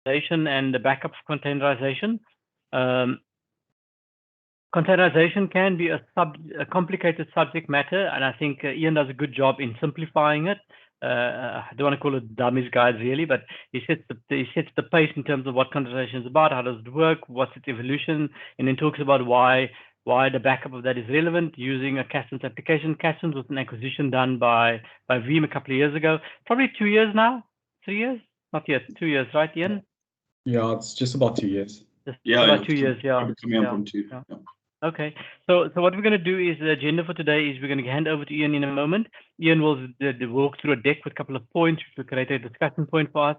containerization and the backup of containerization. Containerization can be a complicated subject matter, and I think Ian does a good job in simplifying it. I don't want to call it dummies guide really, but he sets the pace in terms of what containerization is about, how does it work, what's its evolution, and then talks about why the backup of that is relevant using a Kasten application. Kasten was an acquisition done by Veeam a couple of years ago, probably 2 years now, 3 years, not yet, 2 years, right, Ian? Yeah, it's just about 2 years. About 2 years, yeah. Coming up on 2. Yeah. Okay, so what we're going to do is the agenda for today is we're going to hand over to Ian in a moment. Ian will walk through a deck with a couple of points, which will create a discussion point for us,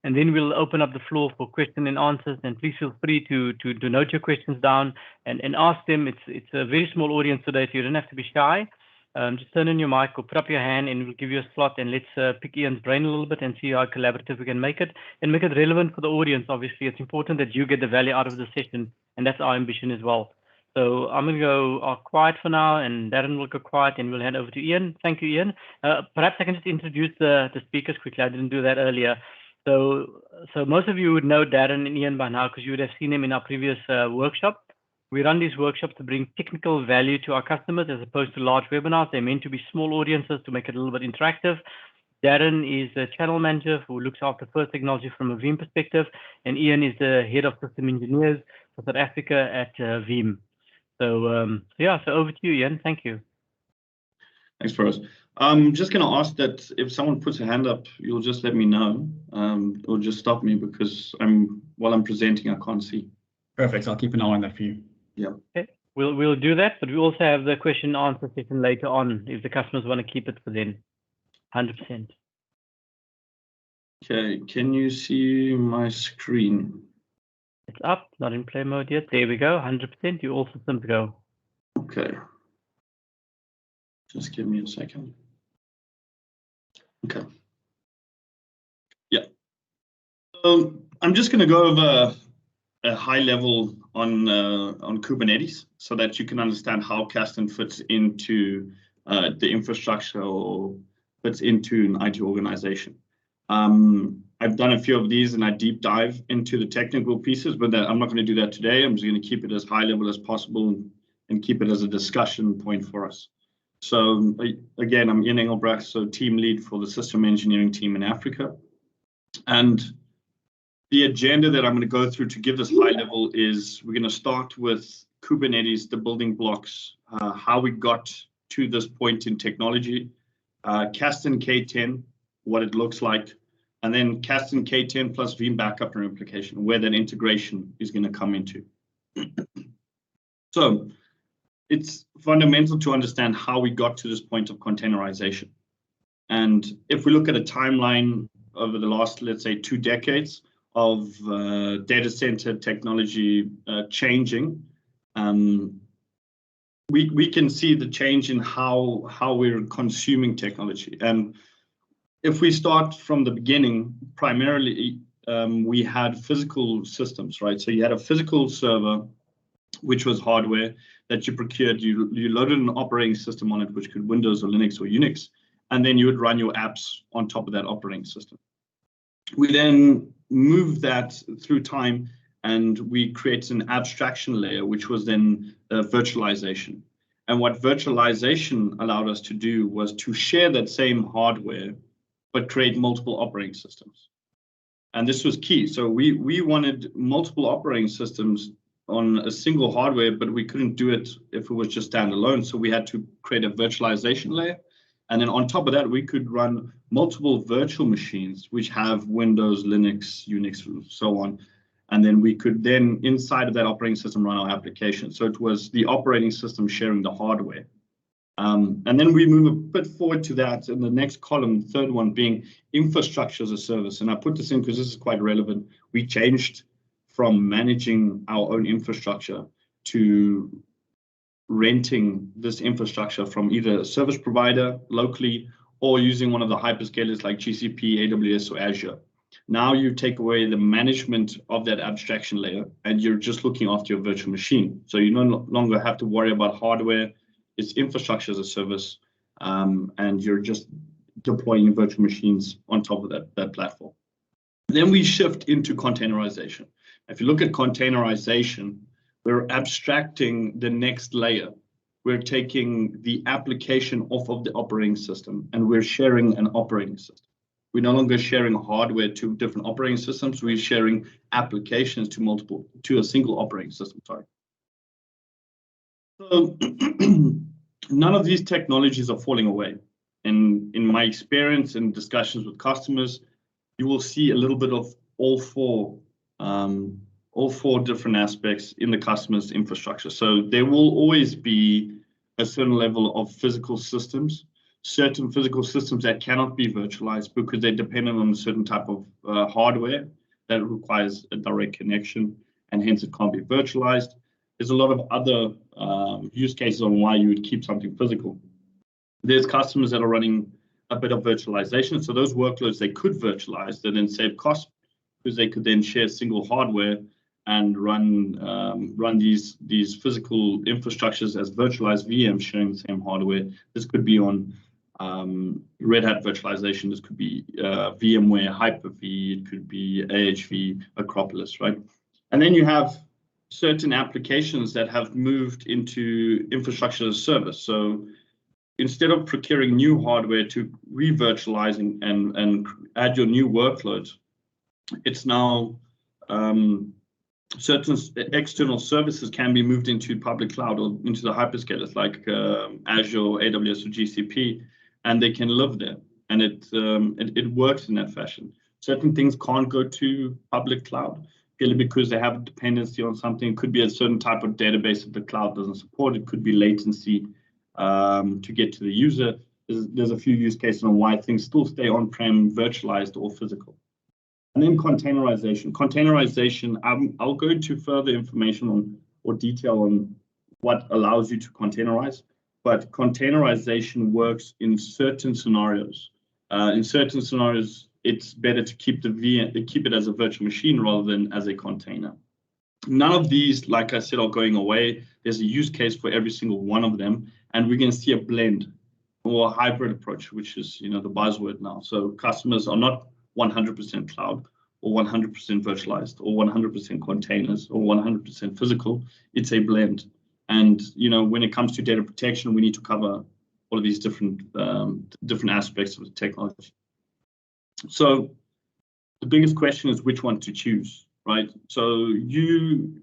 and then we'll open up the floor for question and answers. And please feel free to note your questions down and ask them. It's a very small audience today, so you don't have to be shy. Just turn on your mic or put up your hand, and we'll give you a slot, and let's pick Ian's brain a little bit and see how collaborative we can make it and make it relevant for the audience. Obviously, it's important that you get the value out of the session, and that's our ambition as well. So I'm going to go quiet for now, and Darren will go quiet, and we'll hand over to Ian. Thank you, Ian. Perhaps I can just introduce the speakers quickly. I didn't do that earlier. So most of you would know Darren and Ian by now because you would have seen them in our previous workshop. We run these workshops to bring technical value to our customers as opposed to large webinars. They're meant to be small audiences to make it a little bit interactive. Darren is the channel manager who looks after First Technology from a Veeam perspective, and Ian is the head of system engineers for South Africa at Veeam. So yeah, so over to you, Ian. Thank you. Thanks, Faraz. I'm just going to ask that if someone puts a hand up, you'll just let me know, or just stop me because while I'm presenting, I can't see. Perfect. I'll keep an eye on that for you. Yeah. Okay. We'll do that, but we also have the question and answer session later on if the customers want to keep it for then. 100%. Okay. Can you see my screen? It's up, not in play mode yet. There we go. 100%. You all systems go. Okay. Just give me a second. Okay. Yeah. I'm just going to go over a high level on Kubernetes so that you can understand how Kasten fits into the infrastructure or fits into an IT organization. I've done a few of these and I deep dive into the technical pieces, but I'm not going to do that today. I'm just going to keep it as high level as possible and keep it as a discussion point for us. So again, I'm Ian Engelbrecht, so team lead for the system engineering team in Africa. And the agenda that I'm going to go through to give this high level is we're going to start with Kubernetes, the building blocks, how we got to this point in technology, Kasten K10, what it looks like, and then Kasten K10 plus Veeam backup and replication, where that integration is going to come into. So it's fundamental to understand how we got to this point of containerization. And if we look at a timeline over the last, let's say, 2 decades of data center technology changing, we can see the change in how we're consuming technology. And if we start from the beginning, primarily we had physical systems, right? So you had a physical server, which was hardware that you procured. You loaded an operating system on it, which could Windows or Linux or Unix, and then you would run your apps on top of that operating system. We then moved that through time, and we created an abstraction layer, which was then virtualization. And what virtualization allowed us to do was to share that same hardware, but create multiple operating systems. And this was key. So we wanted multiple operating systems on a single hardware, but we couldn't do it if it was just standalone. So we had to create a virtualization layer. And then on top of that, we could run multiple virtual machines, which have Windows, Linux, Unix, so on. And then we could then, inside of that operating system, run our application. So it was the operating system sharing the hardware. And then we move a bit forward to that in the next column, third one being infrastructure as a service. And I put this in because this is quite relevant. We changed from managing our own infrastructure to renting this infrastructure from either a service provider locally or using one of the hyperscalers like GCP, AWS, or Azure. Now you take away the management of that abstraction layer and you're just looking after your virtual machine. So you no longer have to worry about hardware. It's infrastructure as a service, and you're just deploying virtual machines on top of that platform. Then we shift into containerization. If you look at containerization, we're abstracting the next layer. We're taking the application off of the operating system and we're sharing an operating system. We're no longer sharing hardware to different operating systems. We're sharing applications to a single operating system. Sorry. So none of these technologies are falling away. And in my experience and discussions with customers, you will see a little bit of all four different aspects in the customer's infrastructure. So there will always be a certain level of physical systems, certain physical systems that cannot be virtualized because they're dependent on a certain type of hardware that requires a direct connection, and hence it can't be virtualized. There's a lot of other use cases on why you would keep something physical. There's customers that are running a bit of virtualization. So those workloads they could virtualize, they then save costs because they could then share single hardware and run these physical infrastructures as virtualized VMs sharing the same hardware. This could be on Red Hat virtualization. This could be VMware, Hyper-V. It could be AHV, Acropolis, right? And then you have certain applications that have moved into infrastructure as a service. So instead of procuring new hardware to re-virtualize and add your new workloads, it's now certain external services can be moved into public cloud or into the hyperscalers like Azure, AWS, or GCP, and they can live there. And it works in that fashion. Certain things can't go to public cloud purely because they have a dependency on something. It could be a certain type of database that the cloud doesn't support. It could be latency to get to the user. There's a few use cases on why things still stay on-prem, virtualized, or physical. And then containerization. Containerization, I'll go into further information on or detail on what allows you to containerize, but containerization works in certain scenarios. In certain scenarios, it's better to keep keep it as a virtual machine rather than as a container. None of these, like I said, are going away. There's a use case for every single one of them, and we're going to see a blend or a hybrid approach, which is the buzzword now. So customers are not 100% cloud or 100% virtualized or 100% containers or 100% physical. It's a blend. And when it comes to data protection, we need to cover all of these different aspects of the technology. So the biggest question is which one to choose, right? So you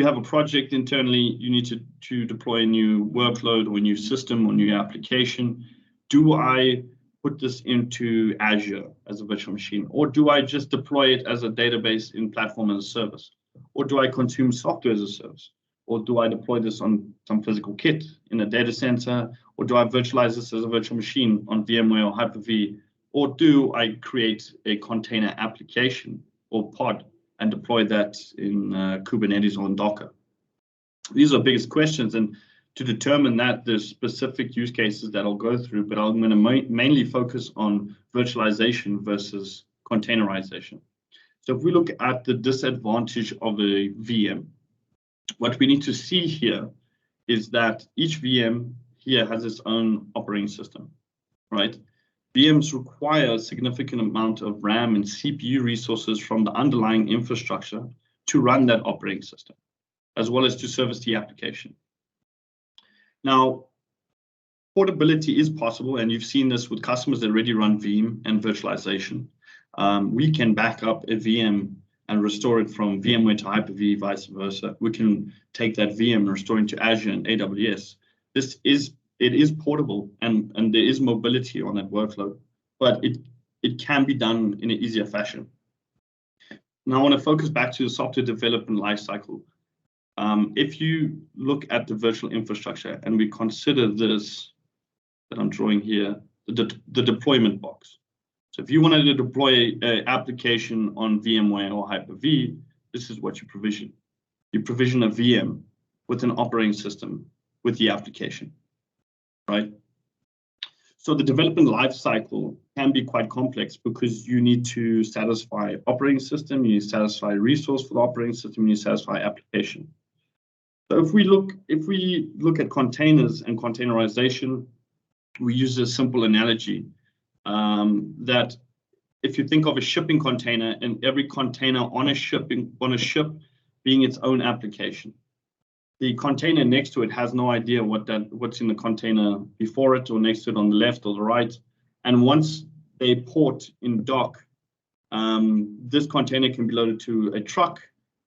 have a project internally, you need to deploy a new workload or a new system or new application. Do I put this into Azure as a virtual machine, or do I just deploy it as a database in platform as a service, or do I consume software as a service, or do I deploy this on some physical kit in a data center, or do I virtualize this as a virtual machine on VMware or Hyper-V, or do I create a container application or pod and deploy that in Kubernetes or in Docker? These are the biggest questions, and to determine that, there's specific use cases that I'll go through, but I'm going to mainly focus on virtualization versus containerization. So if we look at the disadvantage of a VM, what we need to see here is that each VM here has its own operating system, right? VMs require a significant amount of RAM and CPU resources from the underlying infrastructure to run that operating system, as well as to service the application. Now, portability is possible, and you've seen this with customers that already run Veeam and virtualization. We can back up a VM and restore it from VMware to Hyper-V, vice versa. We can take that VM and restore it to Azure and AWS. It is portable, and there is mobility on that workload, but it can be done in an easier fashion. Now, I want to focus back to the software development lifecycle. If you look at the virtual infrastructure and we consider this that I'm drawing here, the deployment box. So if you wanted to deploy an application on VMware or Hyper-V, this is what you provision. You provision a VM with an operating system with the application, right? So the development lifecycle can be quite complex because you need to satisfy operating system, you need to satisfy resource for the operating system, you need to satisfy application. So if we look at containers and containerization, we use a simple analogy that if you think of a shipping container, and every container on a ship being its own application. The container next to it has no idea what's in the container before it or next to it on the left or the right. And once they port in dock, this container can be loaded to a truck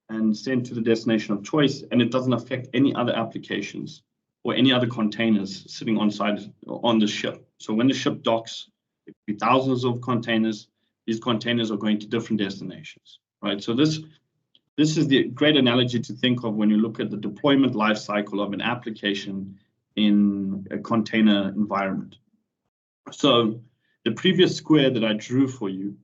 and sent to the destination of choice, and it doesn't affect any other applications or any other containers sitting on the ship. So when the ship docks, it could be thousands of containers. These containers are going to different destinations, right? So this is the great analogy to think of when you look at the deployment lifecycle of an application in a container environment. So the previous square that I drew for you,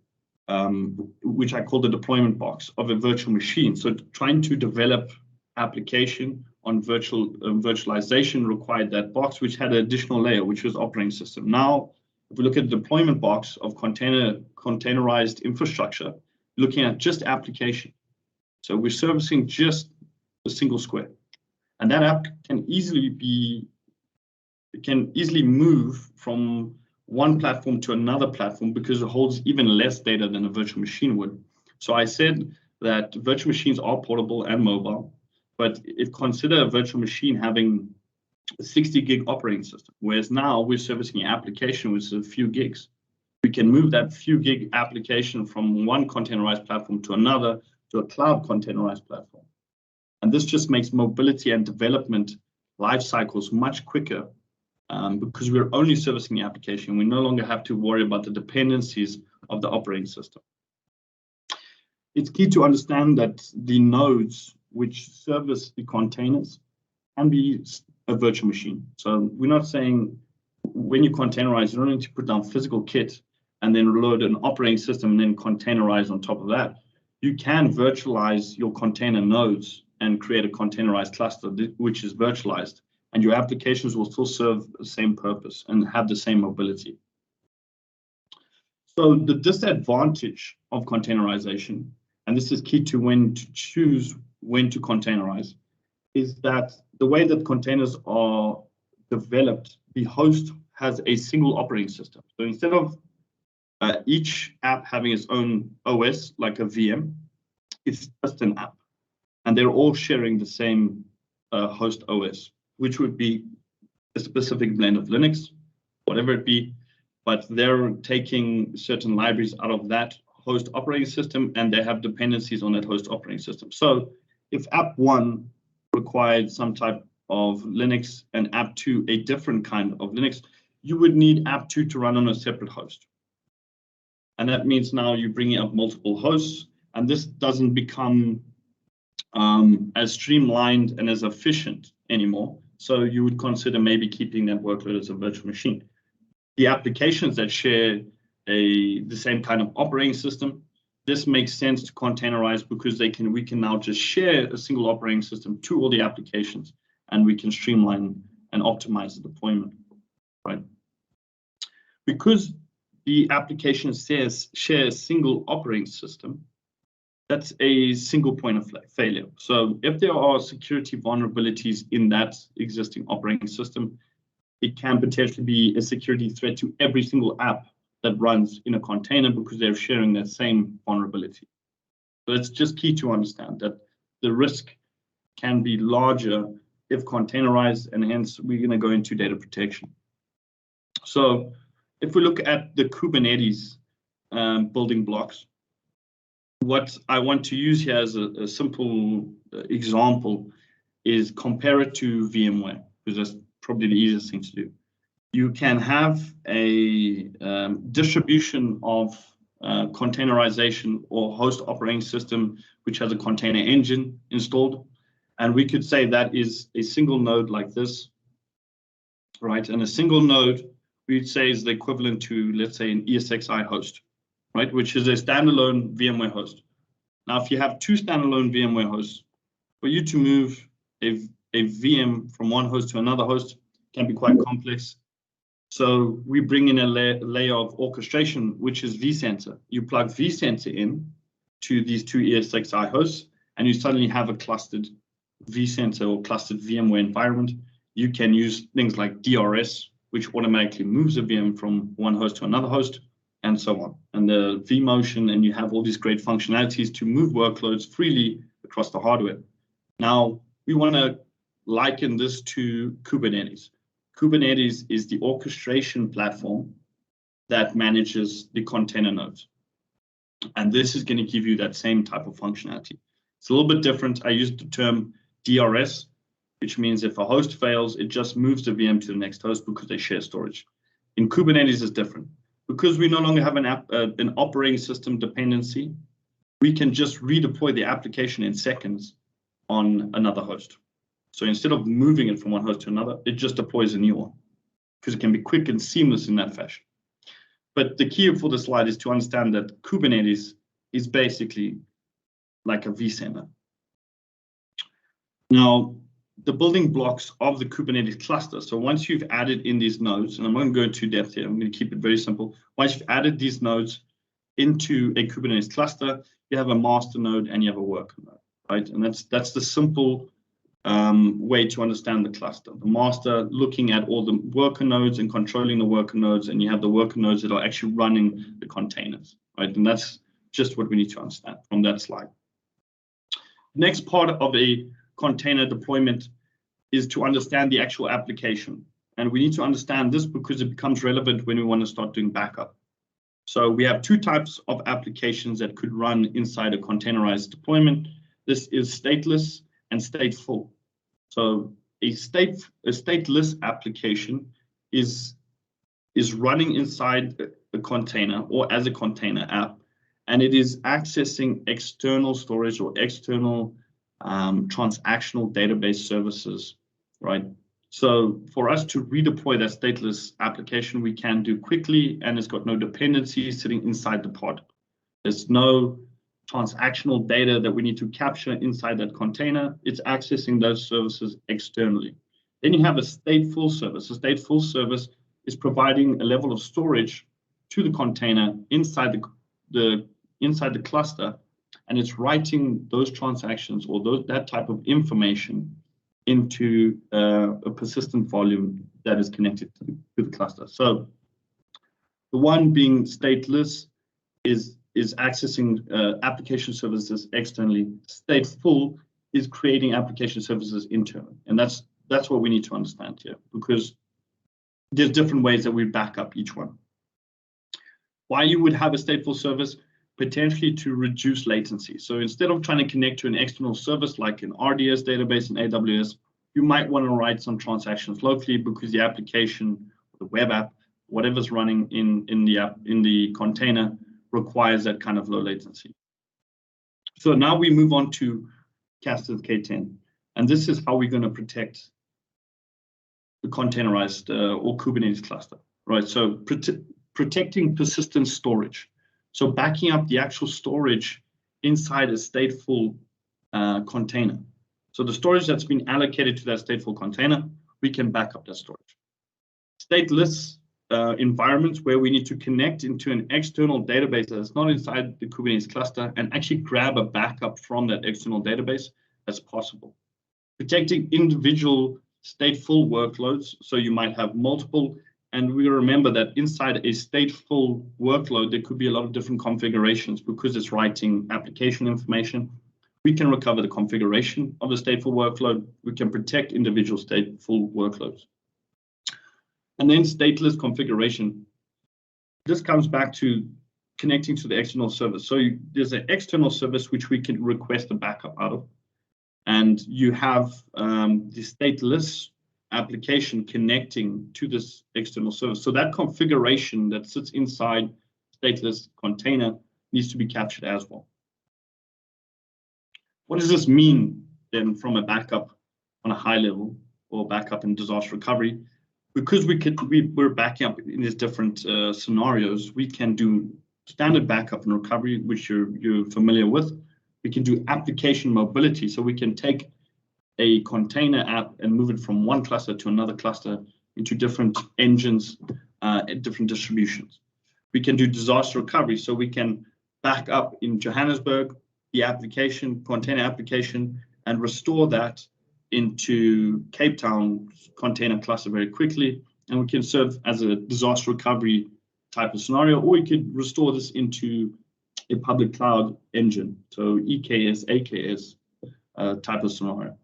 which I call the deployment box of a virtual machine. So trying to develop application on virtualization required that box, which had an additional layer, which was operating system. Now, if we look at the deployment box of containerized infrastructure, looking at just application. So we're servicing just a single square, and that app can easily move from one platform to another platform because it holds even less data than a virtual machine would. So I said that virtual machines are portable and mobile, but if consider a virtual machine having a 60 gig operating system, whereas now we're servicing an application with a few gigs. We can move that few gig application from one containerized platform to another, to a cloud containerized platform. And this just makes mobility and development life cycles much quicker because we're only servicing the application. We no longer have to worry about the dependencies of the operating system. It's key to understand that the nodes which service the containers can be a virtual machine. So we're not saying when you containerize, you don't need to put down physical kit and then load an operating system and then containerize on top of that. You can virtualize your container nodes and create a containerized cluster, which is virtualized, and your applications will still serve the same purpose and have the same mobility. So the disadvantage of containerization, and this is key to when to choose when to containerize, is that the way that containers are developed, the host has a single operating system. So instead of each app having its own OS, like a VM, it's just an app. And they're all sharing the same host OS, which would be a specific blend of Linux, whatever it be, but they're taking certain libraries out of that host operating system, and they have dependencies on that host operating system. So if app 1 required some type of Linux and app 2 a different kind of Linux, you would need app 2 to run on a separate host. And that means now you're bringing up multiple hosts, and this doesn't become as streamlined and as efficient anymore. So you would consider maybe keeping that workload as a virtual machine. The applications that share the same kind of operating system, this makes sense to containerize because we can now just share a single operating system to all the applications, and we can streamline and optimize the deployment, right? Because the application share a single operating system, that's a single point of failure. So if there are security vulnerabilities in that existing operating system, it can potentially be a security threat to every single app that runs in a container because they're sharing that same vulnerability. So it's just key to understand that the risk can be larger if containerized, and hence we're going to go into data protection. So if we look at the Kubernetes building blocks, what I want to use here as a simple example is compare it to VMware, because that's probably the easiest thing to do. You can have a distribution of containerization or host operating system, which has a container engine installed. And we could say that is a single node like this, right? And a single node, we'd say, is the equivalent to, let's say, an ESXi host, right? Which is a standalone VMware host. Now, if you have two standalone VMware hosts, for you to move a VM from one host to another host can be quite complex. So we bring in a layer of orchestration, which is vCenter. You plug vCenter in to these two ESXi hosts, and you suddenly have a clustered vCenter or clustered VMware environment. You can use things like DRS, which automatically moves a VM from one host to another host. and so on. And the vMotion, and you have all these great functionalities to move workloads freely across the hardware. Now, we want to liken this to Kubernetes. Kubernetes is the orchestration platform that manages the container nodes. And this is going to give you that same type of functionality. It's a little bit different. I use the term DRS, which means if a host fails, it just moves the VM to the next host because they share storage. In Kubernetes, it's different. Because we no longer have an operating system dependency, we can just redeploy the application in seconds on another host. So instead of moving it from one host to another, it just deploys a new one because it can be quick and seamless in that fashion. But the key for the slide is to understand that Kubernetes is basically like a vCenter. Now, the building blocks of the Kubernetes cluster. So once you've added in these nodes, and I'm not going to go into depth here, I'm going to keep it very simple. Once you've added these nodes into a Kubernetes cluster, you have a master node and you have a worker node, right? And that's the simple way to understand the cluster. The master looking at all the worker nodes and controlling the worker nodes, and you have the worker nodes that are actually running the containers, right? And that's just what we need to understand from that slide. Next part of a container deployment is to understand the actual application. And we need to understand this because it becomes relevant when we want to start doing backup. So we have two types of applications that could run inside a containerized deployment. This is stateless and stateful. So a stateless application is running inside a container or as a container app, and it is accessing external storage or external transactional database services, right? So for us to redeploy that stateless application, we can do quickly, and it's got no dependencies sitting inside the pod. There's no transactional data that we need to capture inside that container. It's accessing those services externally. Then you have a stateful service. A stateful service is providing a level of storage to the container inside the cluster, and it's writing those transactions or that type of information into a persistent volume that is connected to the cluster. So the one being stateless is accessing application services externally. Stateful is creating application services internally, and that's what we need to understand here, because there's different ways that we back up each one. Why you would have a stateful service? Potentially to reduce latency. So instead of trying to connect to an external service like an RDS database in AWS, you might want to write some transactions locally because the application, the web app, whatever's running in the container requires that kind of low latency. So now we move on to Kasten K10, and this is how we're going to protect the containerized or Kubernetes cluster, right? So protecting persistent storage. So backing up the actual storage inside a stateful container. So the storage that's been allocated to that stateful container, we can back up that storage. Stateless environments where we need to connect into an external database that's not inside the Kubernetes cluster and actually grab a backup from that external database, that's possible. Protecting individual stateful workloads, so you might have multiple. And we remember that inside a stateful workload, there could be a lot of different configurations because it's writing application information. We can recover the configuration of the stateful workload. We can protect individual stateful workloads. And then stateless configuration. This comes back to connecting to the external service. So there's an external service which we can request a backup out of. And you have the stateless application connecting to this external service. So that configuration that sits inside stateless container needs to be captured as well. What does this mean then from a backup on a high level or backup in disaster recovery? Because we're backing up in these different scenarios, we can do standard backup and recovery, which you're familiar with. We can do application mobility, so we can take a container app and move it from one cluster to another cluster into different engines and different distributions. We can do disaster recovery, so we can back up in Johannesburg the application, container application, and restore that into Cape Town container cluster very quickly, and we can serve as a disaster recovery type of scenario, or you could restore this into a public cloud engine, so EKS, AKS type of scenario.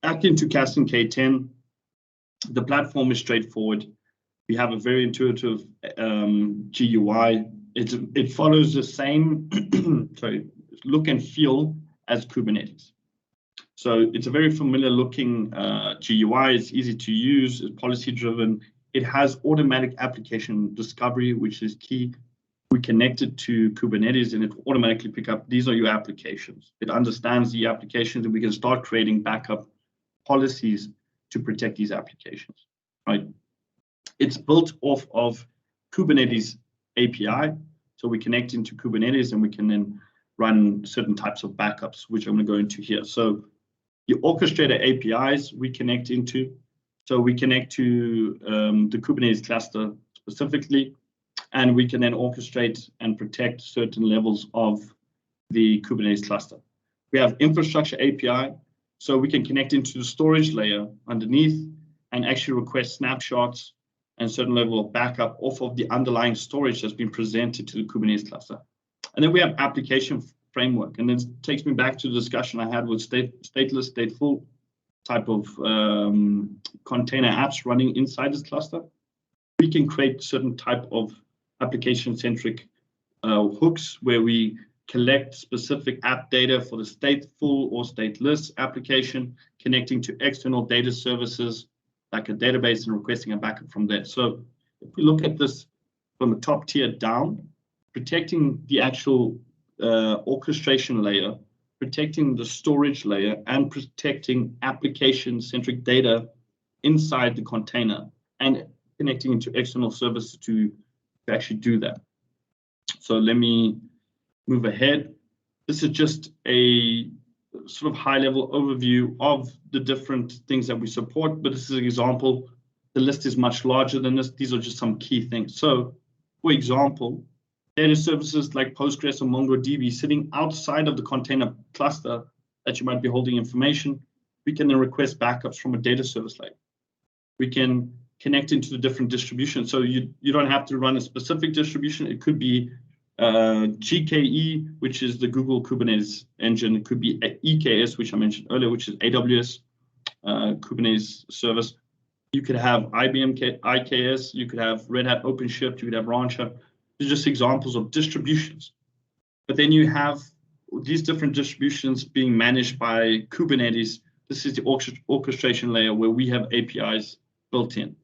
Back into Kasten K10, the platform is straightforward. We have a very intuitive GUI. It follows the same look and feel as Kubernetes. So it's a very familiar looking GUI. It's easy to use. It's policy driven. It has automatic application discovery, which is key. We connect it to Kubernetes and it will automatically pick up, these are your applications. It understands the applications and we can start creating backup policies to protect these applications, right? It's built off of Kubernetes API. So we connect into Kubernetes and we can then run certain types of backups, which I'm going to go into here. So the orchestrator APIs we connect into. So we connect to the Kubernetes cluster specifically, and we can then orchestrate and protect certain levels of the Kubernetes cluster. We have infrastructure API, so we can connect into the storage layer underneath and actually request snapshots and certain level of backup off of the underlying storage that's been presented to the Kubernetes cluster. And then we have application framework, and this takes me back to the discussion I had with stateless, stateful type of container apps running inside this cluster. We can create certain type of application-centric hooks where we collect specific app data for the stateful or stateless application, connecting to external data services like a database and requesting a backup from there. So if we look at this from the top tier down, protecting the actual orchestration layer, protecting the storage layer, and protecting application-centric data inside the container, and connecting into external services to actually do that. So let me move ahead. This is just a sort of high-level overview of the different things that we support, but this is an example. The list is much larger than this. These are just some key things. So, for example, data services like Postgres or MongoDB sitting outside of the container cluster that you might be holding information, we can then request backups from a data service layer. We can connect into the different distributions. So you don't have to run a specific distribution. It could be GKE, which is the Google Kubernetes engine. It could be EKS, which I mentioned earlier, which is AWS Kubernetes service. You could have IBM IKS. You could have Red Hat OpenShift. You could have Rancher. These are just examples of distributions. But then you have these different distributions being managed by Kubernetes. This is the orchestration layer where we have APIs built in.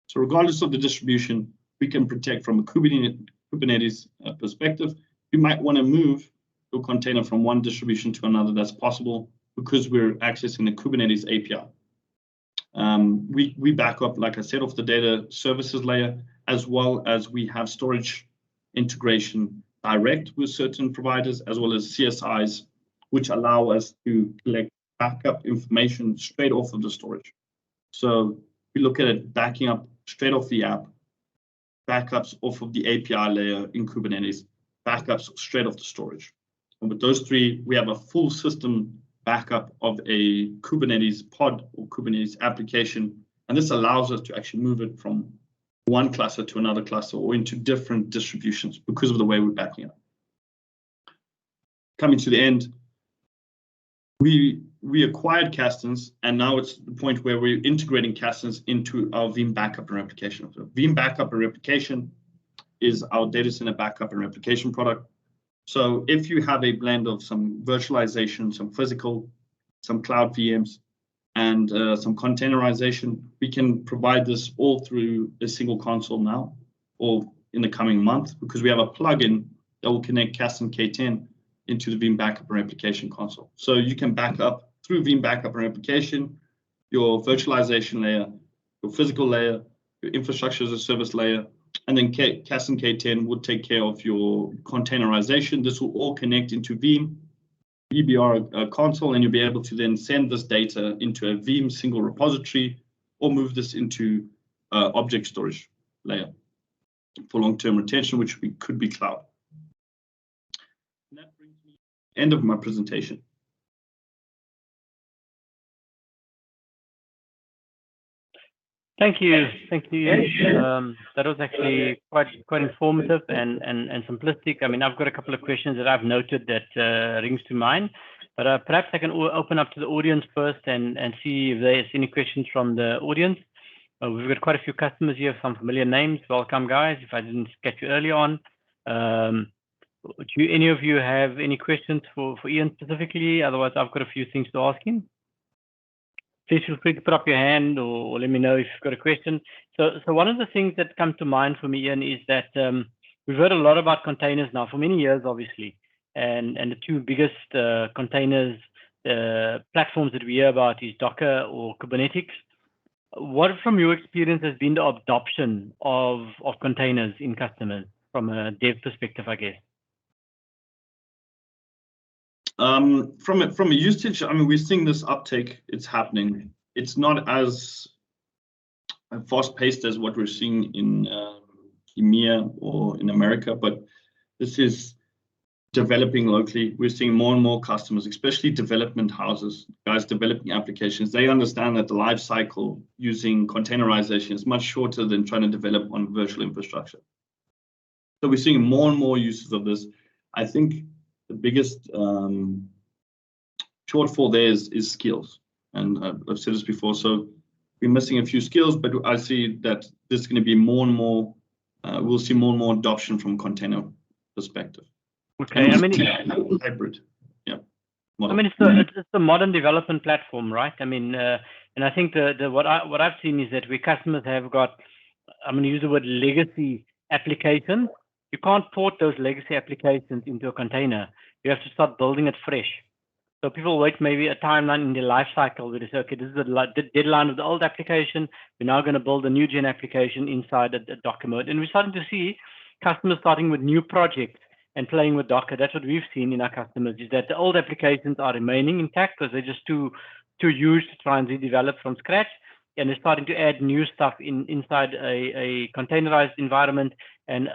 So regardless of the distribution, we can protect from a Kubernetes perspective. You might want to move your container from one distribution to another. That's possible because we're accessing the Kubernetes API. We back up, like I said, off the data services layer, as well as we have storage integration direct with certain providers, as well as CSIs, which allow us to collect backup information straight off of the storage. So we look at it backing up straight off the app, backups off of the API layer in Kubernetes, backups straight off the storage. And with those three, we have a full system backup of a Kubernetes pod or Kubernetes application. And this allows us to actually move it from one cluster to another cluster or into different distributions because of the way we're backing up. Coming to the end, we acquired Kastens, and now it's the point where we're integrating Kastens into our Veeam backup and replication. So Veeam backup and replication is our data center backup and replication product. So if you have a blend of some virtualization, some physical, some cloud VMs, and some containerization, we can provide this all through a single console now or in the coming month, because we have a plugin that will connect Kasten K10 into the Veeam backup and replication console. So you can back up through Veeam backup and replication, your virtualization layer, your physical layer, your infrastructure as a service layer, and then Kasten K10 will take care of your containerization. This will all connect into Veeam, VBR console, and you'll be able to then send this data into a Veeam single repository or move this into object storage layer for long-term retention, which could be cloud. And that brings me to the end of my presentation. Thank you, Ian. That was actually quite informative and simplistic. I mean, I've got a couple of questions that I've noted that rings to mind, but perhaps I can open up to the audience first and see if there's any questions from the audience. We've got quite a few customers here, some familiar names. Welcome, guys. If I didn't get you early on, do any of you have any questions for Ian specifically? Otherwise, I've got a few things to ask him. Please feel free to put up your hand or let me know if you've got a question. So one of the things that come to mind for me, Ian, is that we've heard a lot about containers now for many years, obviously, and the two biggest containers platforms that we hear about is Docker or Kubernetes. What, from your experience, has been the adoption of containers in customers from a dev perspective, I guess? From a usage, I mean, we're seeing this uptake. It's happening. It's not as fast-paced as what we're seeing in EMEA or in America, but this is developing locally. We're seeing more and more customers, especially development houses, guys developing applications. They understand that the life cycle using containerization is much shorter than trying to develop on virtual infrastructure. So we're seeing more and more uses of this. I think the biggest shortfall there is skills, and I've said this before. So we're missing a few skills, but I see that there's going to be more and more. We'll see more and more adoption from container perspective. Okay, I mean, hybrid. Yeah. Model. I mean, it's the modern development platform, right? I mean, and I think what I've seen is that where customers have got, I'm going to use the word legacy applications. You can't port those legacy applications into a container. You have to start building it fresh. So people wait maybe a timeline in the life cycle where they say, okay, this is the deadline of the old application. We're now going to build a new gen application inside a Docker mode. And we're starting to see customers starting with new projects and playing with Docker. That's what we've seen in our customers, is that the old applications are remaining intact because they're just too huge to try and redevelop from scratch. And they're starting to add new stuff inside a containerized environment. And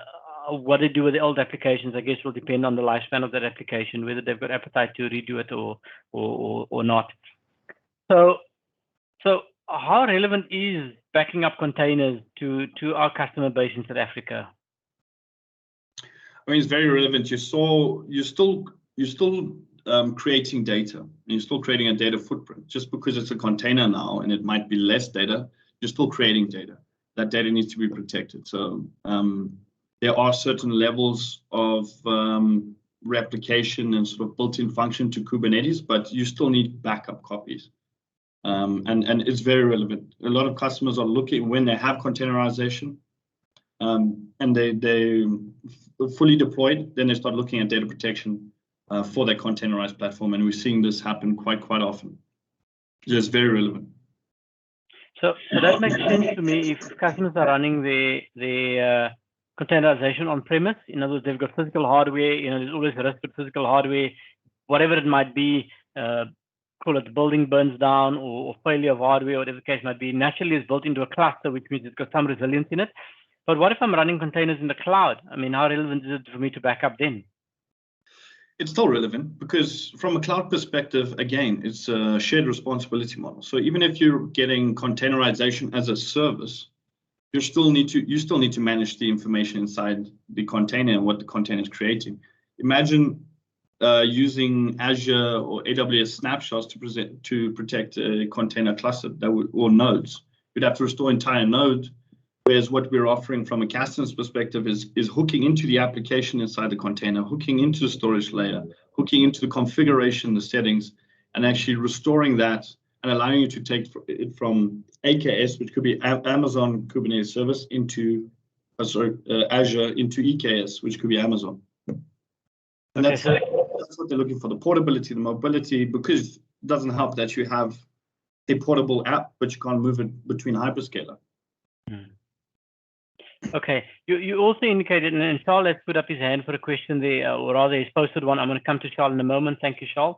what they do with the old applications, I guess, will depend on the lifespan of that application, whether they've got appetite to redo it or not. So how relevant is backing up containers to our customer base in South Africa? I mean, it's very relevant. You're still creating data, and you're still creating a data footprint. Just because it's a container now and it might be less data, you're still creating data. That data needs to be protected. So there are certain levels of replication and sort of built-in function to Kubernetes, but you still need backup copies. And it's very relevant. A lot of customers are looking when they have containerization and they fully deployed, then they start looking at data protection for their containerized platform, and we're seeing this happen quite often. It's very relevant. So that makes sense to me. If customers are running the containerization on premise, in other words, they've got physical hardware. There's always a risk with physical hardware, whatever it might be. Call it the building burns down or failure of hardware, whatever the case might be. Naturally, it's built into a cluster, which means it's got some resilience in it. But what if I'm running containers in the cloud? I mean, how relevant is it for me to back up then? It's still relevant because from a cloud perspective, again, it's a shared responsibility model. So even if you're getting containerization as a service, you still need to manage the information inside the container and what the container is creating. Imagine using Azure or AWS snapshots to protect a container cluster or nodes. You'd have to restore entire node. Whereas what we're offering from a Kasten's perspective is hooking into the application inside the container, hooking into the storage layer, hooking into the configuration, the settings, and actually restoring that and allowing you to take it from AKS, which could be Amazon Kubernetes Service, into Azure into EKS, which could be Amazon. And that's what they're looking for, the portability, the mobility, because it doesn't help that you have a portable app, but you can't move it between hyperscaler. Okay, you also indicated, and Charles has put up his hand for a question there, or rather he's posted one. I'm going to come to Charles in a moment. Thank you, Charles.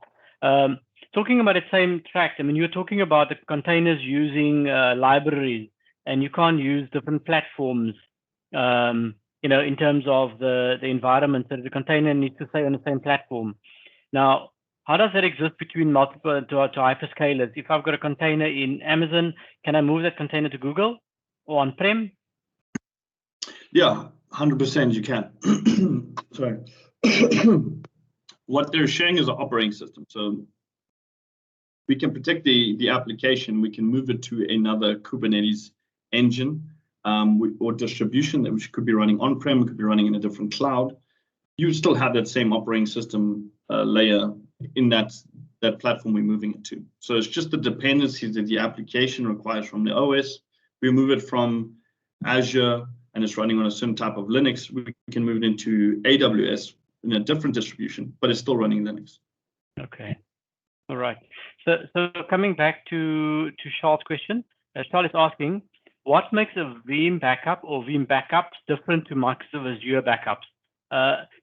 Talking about the same track, I mean, you're talking about the containers using libraries, and you can't use different platforms, in terms of the environment. So the container needs to stay on the same platform. Now, how does that exist between multiple to hyperscalers? If I've got a container in Amazon, can I move that container to Google? or on-prem? Yeah, 100% you can. Sorry. What they're sharing is an operating system. So we can protect the application. We can move it to another Kubernetes engine or distribution that which could be running on-prem, could be running in a different cloud. You still have that same operating system layer in that platform we're moving it to. So it's just the dependencies that the application requires from the OS. We move it from Azure and it's running on a certain type of Linux. We can move it into AWS in a different distribution, but it's still running Linux. Okay. All right. So coming back to Charles' question, Charles is asking, what makes a Veeam backup or Veeam backups different to Microsoft Azure backups?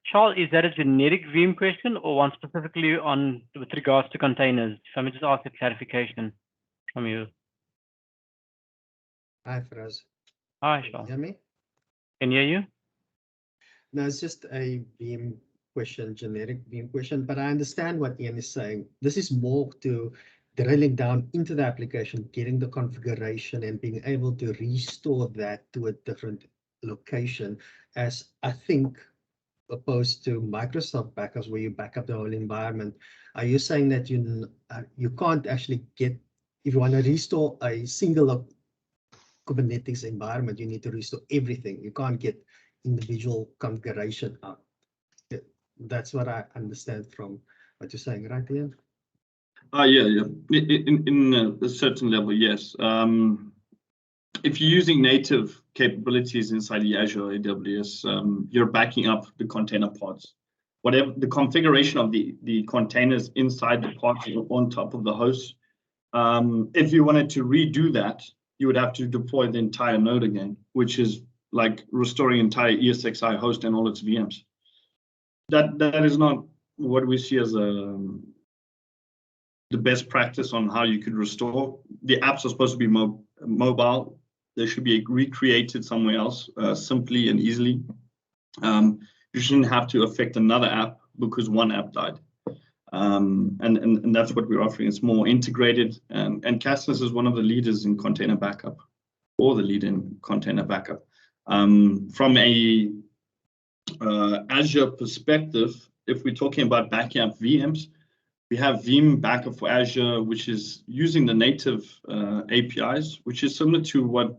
Charles, is that a generic Veeam question or one specifically with regards to containers? If I may just ask a clarification from you. Hi, Faraz. Hi, Can you Charles. hear me? Can you hear you? No, it's just a Veeam question, generic Veeam question, but I understand what Ian is saying. This is more to drilling down into the application, getting the configuration and being able to restore that to a different location, as I think opposed to Microsoft backups where you back up the whole environment. Are you saying that you can't actually get, if you want to restore a single Kubernetes environment, you need to restore everything. You can't get individual configuration out. That's what I understand from what you're saying, right, Ian? Yeah. In a certain level, yes. If you're using native capabilities inside the Azure AWS, you're backing up the container pods. Whatever the configuration of the containers inside the pods on top of the host, if you wanted to redo that, you would have to deploy the entire node again, which is like restoring entire ESXi host and all its VMs. That is not what we see as the best practice on how you could restore. The apps are supposed to be mobile. They should be recreated somewhere else simply and easily. You shouldn't have to affect another app because one app died. And that's what we're offering. It's more integrated. And Kasten is one of the leaders in container backup, or the leader in container backup. From a Azure perspective, if we're talking about backing up VMs, we have Veeam backup for Azure, which is using the native APIs, which is similar to what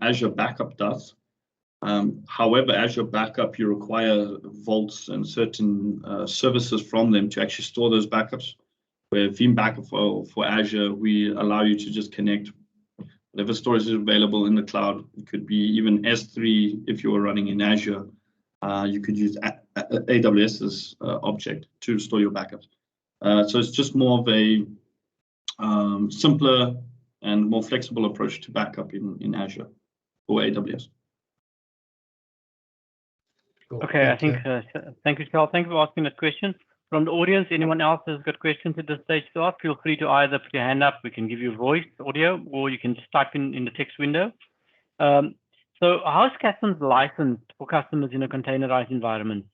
Azure backup does. However, Azure backup, you require vaults and certain services from them to actually store those backups. Where Veeam backup for Azure, we allow you to just connect whatever storage is available in the cloud. It could be even S3 if you were running in Azure. You could use AWS's object to store your backups. So it's just more of a simpler and more flexible approach to backup in Azure or AWS. Cool. Okay, I think, thank you, Charles. Thank you for asking that question. From the audience, anyone else has got questions at this stage to ask, feel free to either put your hand up, we can give you voice, audio, or you can just type in the text window. So how is Kasten's licensed for customers in a containerized environment?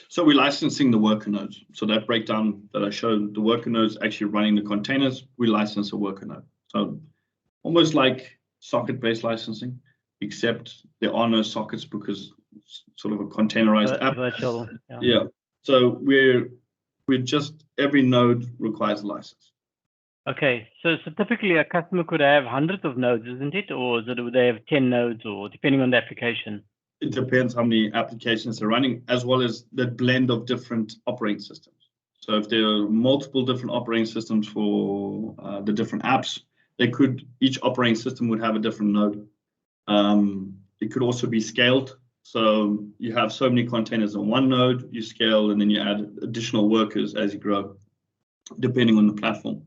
So we're licensing the worker nodes. So that breakdown that I showed, the worker nodes actually running the containers, we license a worker node. So almost like socket-based licensing, except there are no sockets because it's sort of a containerized app. Virtual, yeah. So we're just, every node requires a license. Okay, so typically a customer could have hundreds of nodes, isn't it? Or would they have 10 nodes, or depending on the application? It depends how many applications they're running, as well as the blend of different operating systems. So if there are multiple different operating systems for the different apps, each operating system would have a different node. It could also be scaled. So you have so many containers on one node, you scale, and then you add additional workers as you grow, depending on the platform.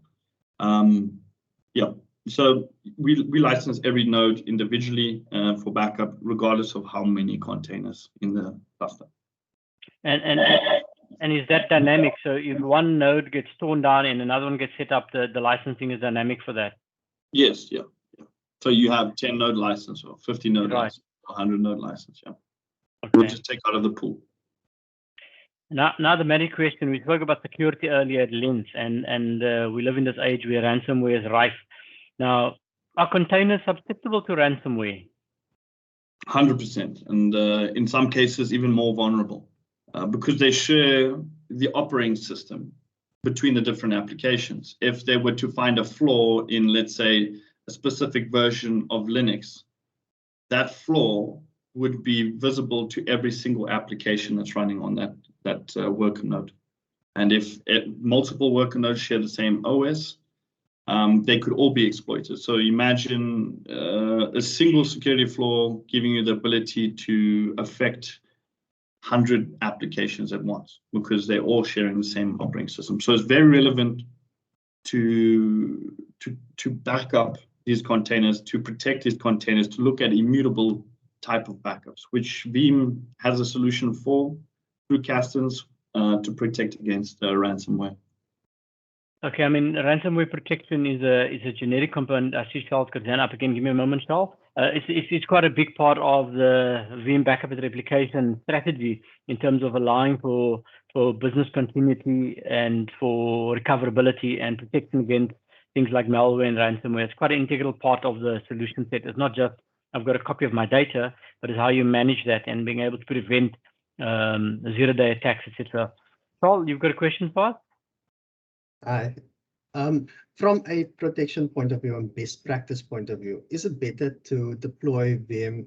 Yeah, so we license every node individually for backup, regardless of how many containers in the cluster. And is that dynamic? So if one node gets torn down and another one gets set up, the licensing is dynamic for that? Yes, yeah. So you have 10 node license or 50 node license, 100 node license, yeah. Okay. We'll just take out of the pool. Now the magic question, we spoke about security earlier at length, and we live in this age where ransomware is rife. Now, Are containers susceptible to ransomware? 100%, and in some cases even more vulnerable because they share the operating system between the different applications. If they were to find a flaw in, let's say, a specific version of Linux, that flaw would be visible to every single application that's running on that worker node. And if multiple worker nodes share the same OS, they could all be exploited. So imagine a single security flaw giving you the ability to affect 100 applications at once because they're all sharing the same operating system. So it's very relevant to back up these containers, to protect these containers, to look at immutable type of backups, which Veeam has a solution for through Kastens to protect against ransomware. Okay, I mean, ransomware protection is a generic component. I see Charles got his hand up again. Give me a moment, Charles. It's quite a big part of the Veeam backup and replication strategy in terms of allowing for business continuity and for recoverability and protection against things like malware and ransomware. It's quite an integral part of the solution set. It's not just I've got a copy of my data, but it's how you manage that and being able to prevent zero-day attacks, etc. Charles, you've got a question for us? Hi. From a protection point of view and best practice point of view, is it better to deploy Veeam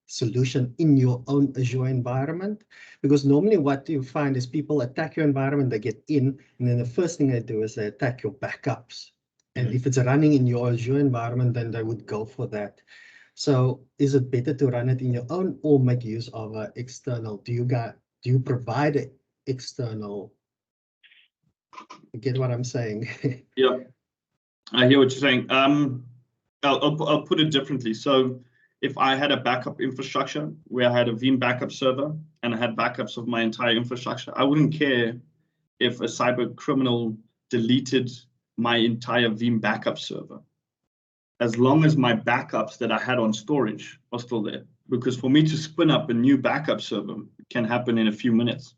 solution in your own Azure environment? Because normally what you find is people attack your environment, they get in, and then the first thing they do is they attack your backups. And if it's running in your Azure environment, then they would go for that. So is it better to run it in your own or make use of an external? Do you provide an external? You get what I'm saying? Yeah, I hear what you're saying. I'll put it differently. So if I had a backup infrastructure where I had a Veeam backup server and I had backups of my entire infrastructure, I wouldn't care if a cyber criminal deleted my entire Veeam backup server, as long as my backups that I had on storage are still there. Because for me to spin up a new backup server can happen in a few minutes.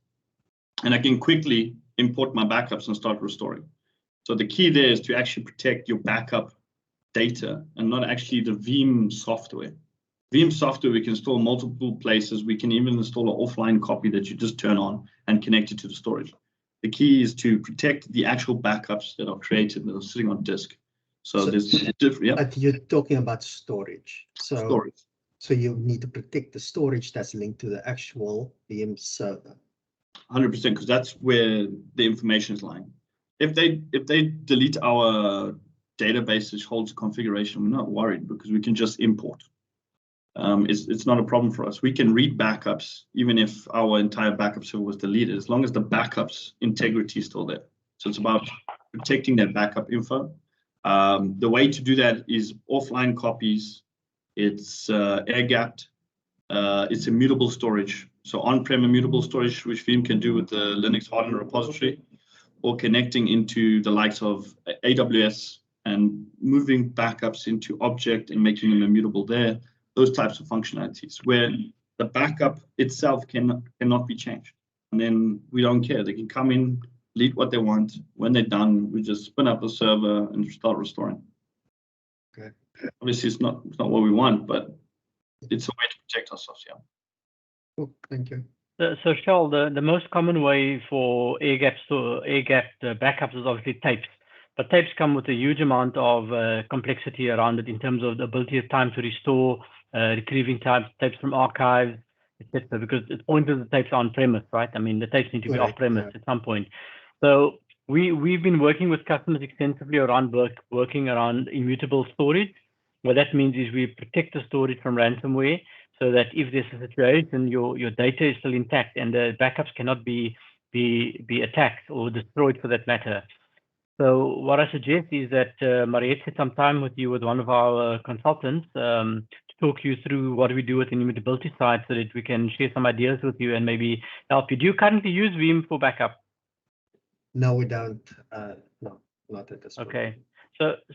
And I can quickly import my backups and start restoring. So the key there is to actually protect your backup data and not actually the Veeam software. Veeam software, we can install multiple places. We can even install an offline copy that you just turn on and connect it to the storage. The key is to protect the actual backups that are created that are sitting on disk. So there's different. Yeah. But you're talking about storage. Storage. So you need to protect the storage that's linked to the actual Veeam server. 100%, because that's where the information is lying. If they delete our database which holds configuration, we're not worried because we can just import. It's not a problem for us. We can read backups even if our entire backup server was deleted, as long as the backups integrity is still there. So it's about protecting that backup info. The way to do that is offline copies. It's air-gapped. It's immutable storage. So on-prem immutable storage, which Veeam can do with the Linux hardened repository, or connecting into the likes of AWS and moving backups into object and making them immutable there. Those types of functionalities where the backup itself cannot be changed. And then we don't care. They can come in, delete what they want. When they're done, we just spin up the server and start restoring. Okay. Obviously, it's not what we want, but it's a way to protect ourselves. Yeah. Cool. Thank you. So Charles, the most common way for air-gapped backups is obviously tapes. But tapes come with a huge amount of complexity around it in terms of the ability of time to restore, retrieving tapes from archives, etc. Because it's pointed the tapes on premise, right? I mean, the tapes need to be off premise at some point. So we've been working with customers extensively around working around immutable storage. What that means is we protect the storage from ransomware, so that if there's a situation, your data is still intact and the backups cannot be attacked or destroyed for that matter. So what I suggest is that Mariette set some time with you with one of our consultants to talk you through what we do with the immutability side, so that we can share some ideas with you and maybe help you. Do you currently use Veeam for backup? No, we don't. No, not at this point. Okay.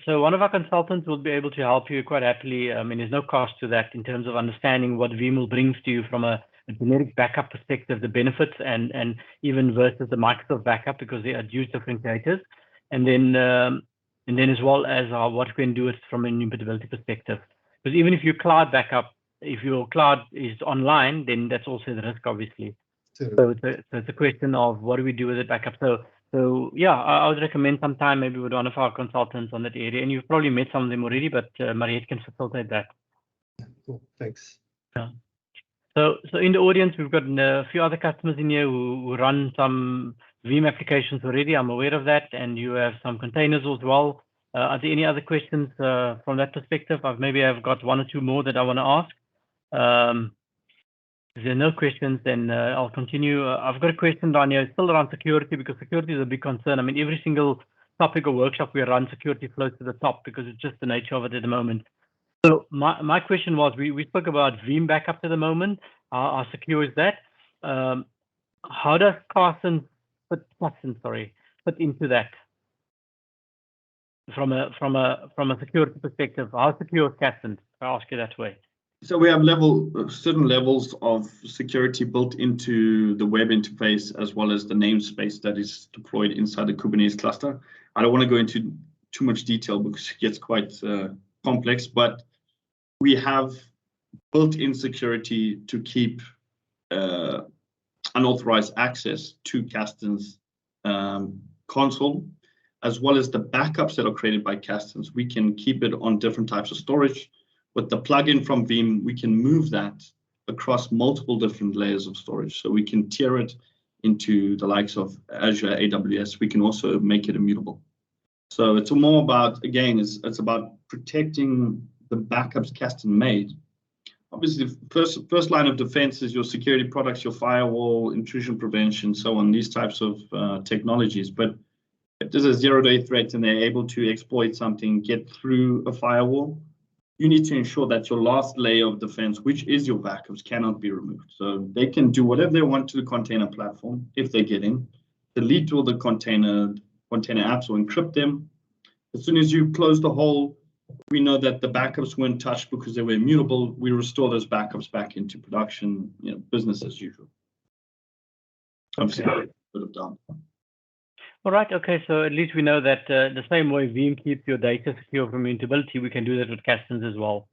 So one of our consultants will be able to help you quite happily. I mean, there's no cost to that in terms of understanding what Veeam brings to you from a generic backup perspective, the benefits, and even versus the Microsoft backup, because they are huge differentiators. And then and then as well as what we can do it from an immutability perspective. Because even if you cloud backup, if your cloud is online, then that's also the risk, obviously. So it's a question of what do we do with the backup. So yeah, I would recommend some time maybe with one of our consultants on that area, and you've probably met some of them already, but Mariette can facilitate that. Cool, thanks. Yeah. So in the audience, we've got a few other customers in here who run some Veeam applications already. I'm aware of that, and you have some containers as well. Are there any other questions from that perspective? Maybe I've got one or two more that I want to ask. If there are no questions, then I'll continue. I've got a question down here, still around security, because security is a big concern. I mean, every single topic or workshop we run, security flows to the top because it's just the nature of it at the moment. So my question was, we spoke about Veeam backup at the moment. How secure is that? How does Kasten fit into that? From a security perspective, how secure is Kasten? I'll ask you that way. So we have certain levels of security built into the web interface, as well as the namespace that is deployed inside the Kubernetes cluster. I don't want to go into too much detail because it gets quite complex, but we have built-in security to keep unauthorized access to Kasten's console, as well as the backups that are created by Kasten's. We can keep it on different types of storage. With the plugin from Veeam, we can move that across multiple different layers of storage. So we can tier it into the likes of Azure, AWS. We can also make it immutable. So it's more about, again, it's about protecting the backups Kasten made. Obviously, the first line of defense is your security products, your firewall, intrusion prevention, so on, these types of technologies. But if there's a zero-day threat and they're able to exploit something, get through a firewall, you need to ensure that your last layer of defense, which is your backups, cannot be removed. So they can do whatever they want to the container platform if they get in, delete all the container apps or encrypt them. As soon as you close the hole, we know that the backups weren't touched because they were immutable. We restore those backups back into production, business as usual. Obviously, could have done. All right. Okay. So at least we know that the same way Veeam keeps your data secure from immutability, we can do that with Kasten's as well.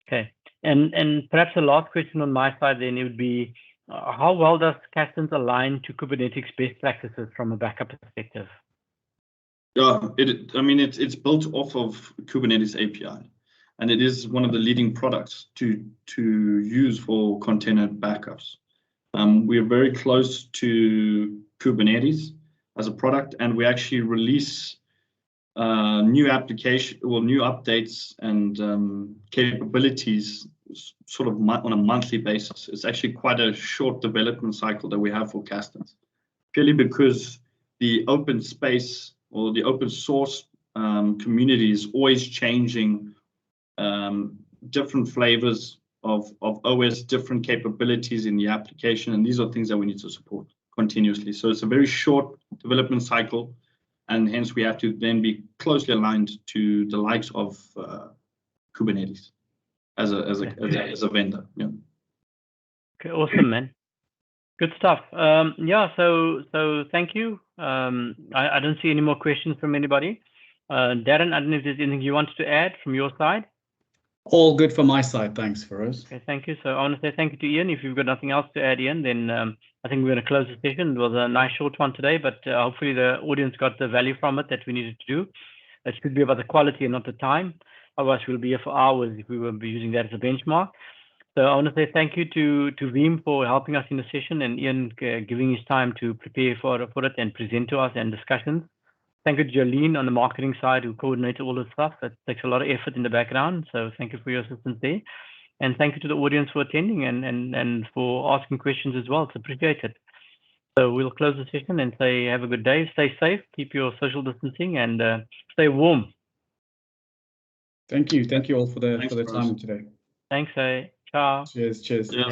Okay. And perhaps the last question on my side then, it would be, how well does Kasten's align to Kubernetes best practices from a backup perspective? Yeah, it's built off of Kubernetes API, and it is one of the leading products to use for container backups. We are very close to Kubernetes as a product, and we actually release new updates and capabilities sort of on a monthly basis. It's actually quite a short development cycle that we have for Kasten's, purely because the open space or the open source community is always changing, different flavors of OS, different capabilities in the application, and these are things that we need to support continuously. So it's a very short development cycle, and hence we have to then be closely aligned to the likes of Kubernetes as a vendor. Yeah. Okay, awesome, man. Good stuff. Yeah, so thank you. I don't see any more questions from anybody. Darren, I don't know if there's anything you wanted to add from your side. All good from my side. Thanks, Feroz. Okay, thank you. So I want to say thank you to Ian. If you've got nothing else to add, Ian, then I think we're going to close the session. It was a nice short one today, but hopefully the audience got the value from it that we needed to do. It should be about the quality and not the time. Otherwise, we'll be here for hours if we were using that as a benchmark. So I want to say thank you to Veeam for helping us in the session, and Ian giving his time to prepare for it and present to us and discussions. Thank you to Jolene on the marketing side who coordinated all this stuff. That takes a lot of effort in the background. So thank you for your assistance there. And thank you to the audience for attending and for asking questions as well. It's appreciated. So we'll close the session and say have a good day. Stay safe, keep your social distancing, and stay warm. Thank you. Thank you all for the time today. Thanks. Ciao. Cheers.